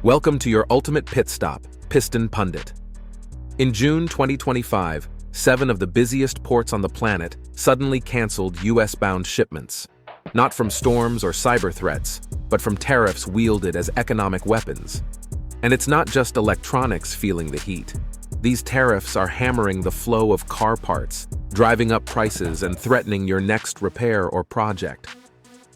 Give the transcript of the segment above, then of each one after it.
Welcome to your ultimate pit stop, Piston Pundit. In June 2025, 7 of the busiest ports on the planet suddenly canceled US-bound shipments. Not from storms or cyber threats, but from tariffs wielded as economic weapons. And it's not just electronics feeling the heat. These tariffs are hammering the flow of car parts, driving up prices and threatening your next repair or project.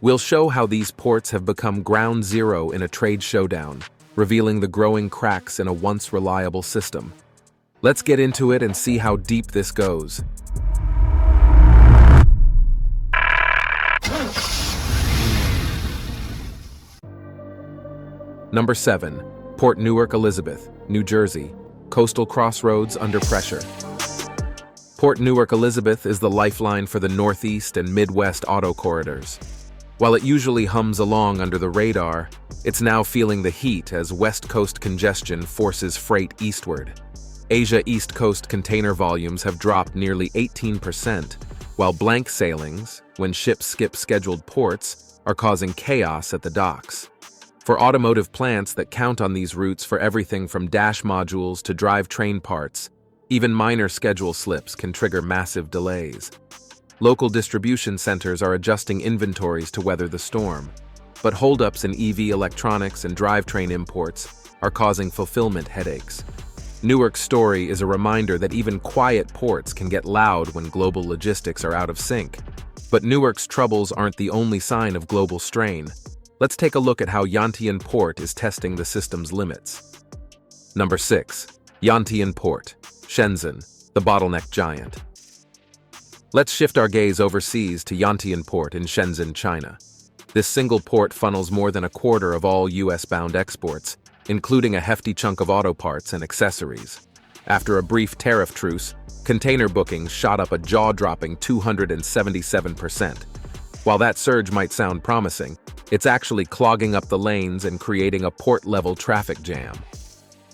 We'll show how these ports have become ground zero in a trade showdown, revealing the growing cracks in a once reliable system. Let's get into it and see how deep this goes. Number 7. Port Newark, Elizabeth, New Jersey. Coastal Crossroads under pressure. Port Newark, Elizabeth is the lifeline for the Northeast and Midwest auto corridors. While it usually hums along under the radar, it's now feeling the heat as West Coast congestion forces freight eastward. Asia East Coast container volumes have dropped nearly 18%, while blank sailings, when ships skip scheduled ports, are causing chaos at the docks. For automotive plants that count on these routes for everything from dash modules to drivetrain parts, even minor schedule slips can trigger massive delays. Local distribution centers are adjusting inventories to weather the storm, but holdups in EV electronics and drivetrain imports are causing fulfillment headaches. Newark's story is a reminder that even quiet ports can get loud when global logistics are out of sync. But Newark's troubles aren't the only sign of global strain. Let's take a look at how Yantian Port is testing the system's limits. Number 6. Yantian Port, Shenzhen, the bottleneck giant. Let's shift our gaze overseas to Yantian Port in Shenzhen, China. This single port funnels more than a quarter of all US-bound exports, including a hefty chunk of auto parts and accessories. After a brief tariff truce, container bookings shot up a jaw-dropping 277%. While that surge might sound promising, it's actually clogging up the lanes and creating a port-level traffic jam.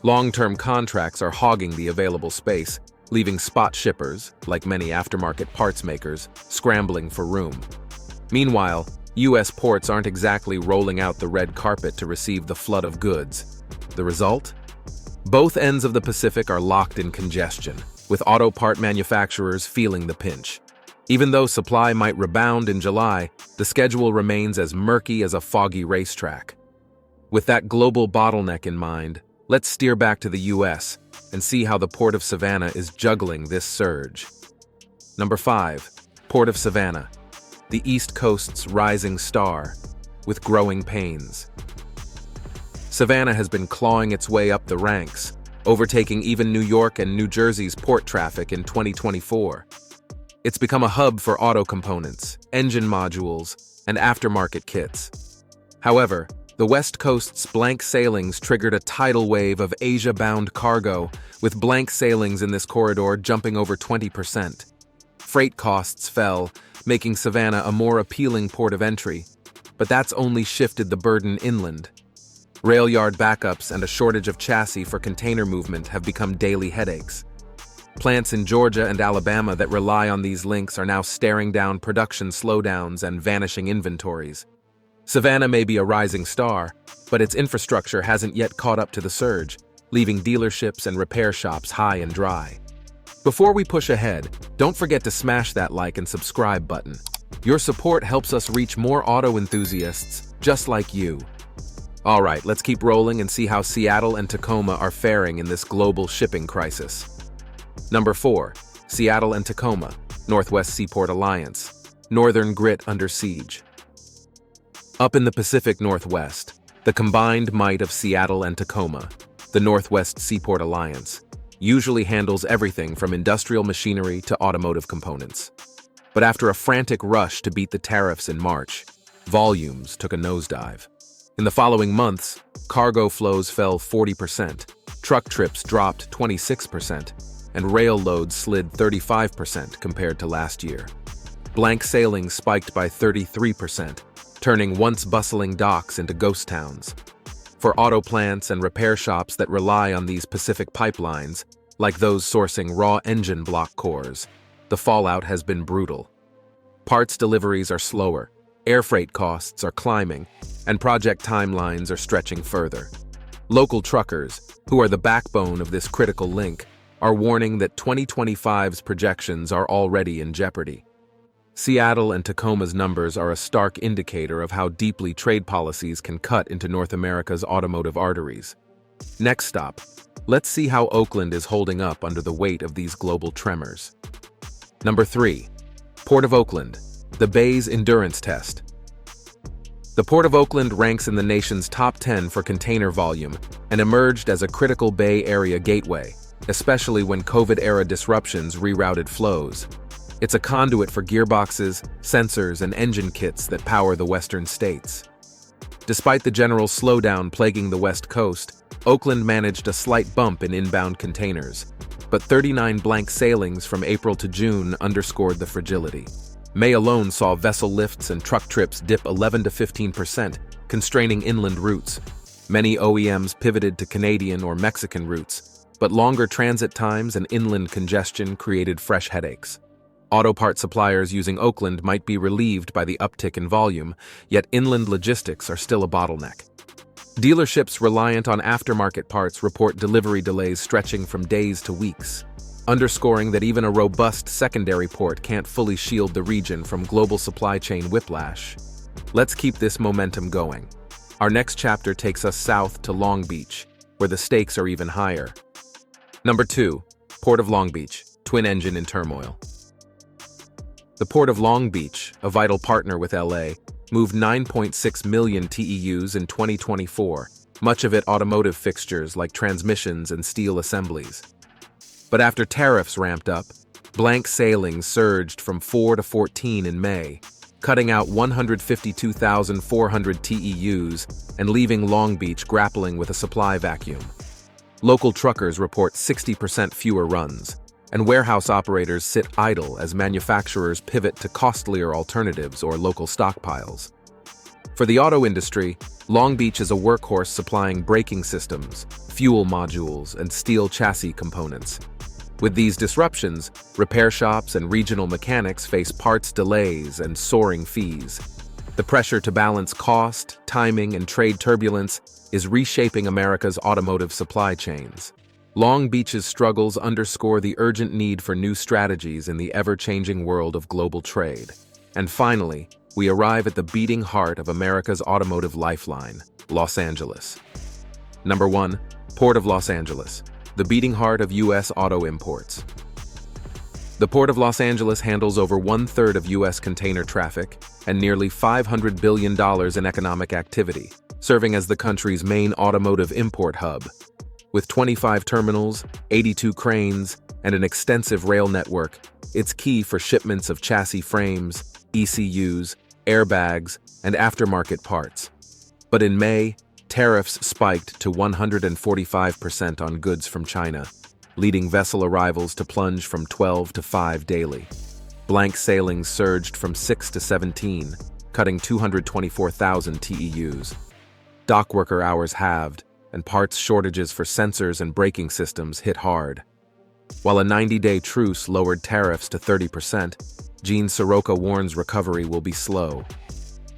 Long-term contracts are hogging the available space, leaving spot shippers, like many aftermarket parts makers, scrambling for room. Meanwhile, US ports aren't exactly rolling out the red carpet to receive the flood of goods. The result? Both ends of the Pacific are locked in congestion, with auto part manufacturers feeling the pinch. Even though supply might rebound in July, the schedule remains as murky as a foggy racetrack. With that global bottleneck in mind, let's steer back to the US and see how the Port of Savannah is juggling this surge. Number 5. Port of Savannah, the East Coast's rising star, with growing pains. Savannah has been clawing its way up the ranks, overtaking even New York and New Jersey's port traffic in 2024. It's become a hub for auto components, engine modules, and aftermarket kits. However, the West Coast's blank sailings triggered a tidal wave of Asia-bound cargo, with blank sailings in this corridor jumping over 20%. Freight costs fell, making Savannah a more appealing port of entry, but that's only shifted the burden inland. Rail yard backups and a shortage of chassis for container movement have become daily headaches. Plants in Georgia and Alabama that rely on these links are now staring down production slowdowns and vanishing inventories. Savannah may be a rising star, but its infrastructure hasn't yet caught up to the surge, leaving dealerships and repair shops high and dry. Before we push ahead, don't forget to smash that like and subscribe button. Your support helps us reach more auto enthusiasts just like you. Alright, let's keep rolling and see how Seattle and Tacoma are faring in this global shipping crisis. Number 4. Seattle and Tacoma, Northwest Seaport Alliance. Northern grit under siege. Up in the Pacific Northwest, the combined might of Seattle and Tacoma, the Northwest Seaport Alliance, usually handles everything from industrial machinery to automotive components. But after a frantic rush to beat the tariffs in March, volumes took a nosedive. In the following months, cargo flows fell 40%, truck trips dropped 26%, and rail loads slid 35% compared to last year. Blank sailings spiked by 33%, turning once bustling docks into ghost towns. For auto plants and repair shops that rely on these Pacific pipelines, like those sourcing raw engine block cores, the fallout has been brutal. Parts deliveries are slower, air freight costs are climbing, and project timelines are stretching further. Local truckers, who are the backbone of this critical link, are warning that 2025's projections are already in jeopardy. Seattle and Tacoma's numbers are a stark indicator of how deeply trade policies can cut into North America's automotive arteries. Next stop, let's see how Oakland is holding up under the weight of these global tremors. Number 3. Port of Oakland, the Bay's endurance test. The Port of Oakland ranks in the nation's top 10 for container volume and emerged as a critical Bay Area gateway, especially when COVID-era disruptions rerouted flows. It's a conduit for gearboxes, sensors, and engine kits that power the western states. Despite the general slowdown plaguing the West Coast, Oakland managed a slight bump in inbound containers, but 39 blank sailings from April to June underscored the fragility. May alone saw vessel lifts and truck trips dip 11 to 15%, constraining inland routes. Many OEMs pivoted to Canadian or Mexican routes, but longer transit times and inland congestion created fresh headaches. Auto part suppliers using Oakland might be relieved by the uptick in volume, yet inland logistics are still a bottleneck. Dealerships reliant on aftermarket parts report delivery delays stretching from days to weeks, underscoring that even a robust secondary port can't fully shield the region from global supply chain whiplash. Let's keep this momentum going. Our next chapter takes us south to Long Beach, where the stakes are even higher. Number 2. Port of Long Beach, twin engine in turmoil. The Port of Long Beach, a vital partner with LA, moved 9.6 million TEUs in 2024, much of it automotive fixtures like transmissions and steel assemblies. But after tariffs ramped up, blank sailings surged from 4 to 14 in May, cutting out 152,400 TEUs and leaving Long Beach grappling with a supply vacuum. Local truckers report 60% fewer runs, and warehouse operators sit idle as manufacturers pivot to costlier alternatives or local stockpiles. For the auto industry, Long Beach is a workhorse supplying braking systems, fuel modules, and steel chassis components. With these disruptions, repair shops and regional mechanics face parts delays and soaring fees. The pressure to balance cost, timing, and trade turbulence is reshaping America's automotive supply chains. Long Beach's struggles underscore the urgent need for new strategies in the ever-changing world of global trade. And finally, we arrive at the beating heart of America's automotive lifeline, Los Angeles. Number 1. Port of Los Angeles, the beating heart of U.S. auto imports. The Port of Los Angeles handles over 1/3 of U.S. container traffic and nearly $500 billion in economic activity, serving as the country's main automotive import hub. With 25 terminals, 82 cranes, and an extensive rail network, it's key for shipments of chassis frames, ECUs, airbags, and aftermarket parts. But in May, tariffs spiked to 145% on goods from China, leading vessel arrivals to plunge from 12 to 5 daily. Blank sailings surged from 6 to 17, cutting 224,000 TEUs. Dock worker hours halved, and parts shortages for sensors and braking systems hit hard. While a 90-day truce lowered tariffs to 30%, Gene Soroka warns recovery will be slow.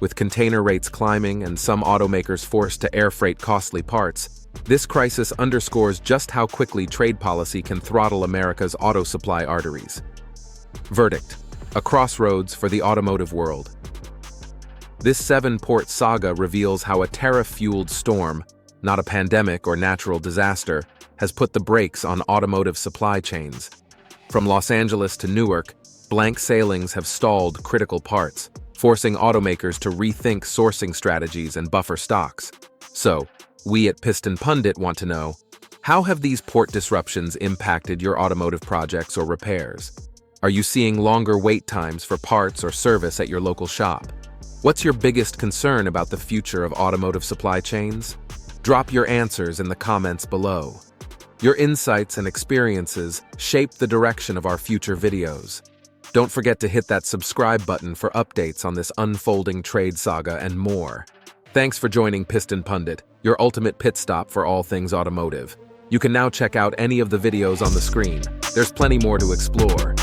With container rates climbing and some automakers forced to air freight costly parts, this crisis underscores just how quickly trade policy can throttle America's auto supply arteries. Verdict: a crossroads for the automotive world. This 7-port saga reveals how a tariff-fueled storm, not a pandemic or natural disaster, has put the brakes on automotive supply chains. From Los Angeles to Newark, blank sailings have stalled critical parts, forcing automakers to rethink sourcing strategies and buffer stocks. So, we at Piston Pundit want to know, how have these port disruptions impacted your automotive projects or repairs? Are you seeing longer wait times for parts or service at your local shop? What's your biggest concern about the future of automotive supply chains? Drop your answers in the comments below. Your insights and experiences shape the direction of our future videos. Don't forget to hit that subscribe button for updates on this unfolding trade saga and more. Thanks for joining Piston Pundit, your ultimate pit stop for all things automotive. You can now check out any of the videos on the screen. There's plenty more to explore.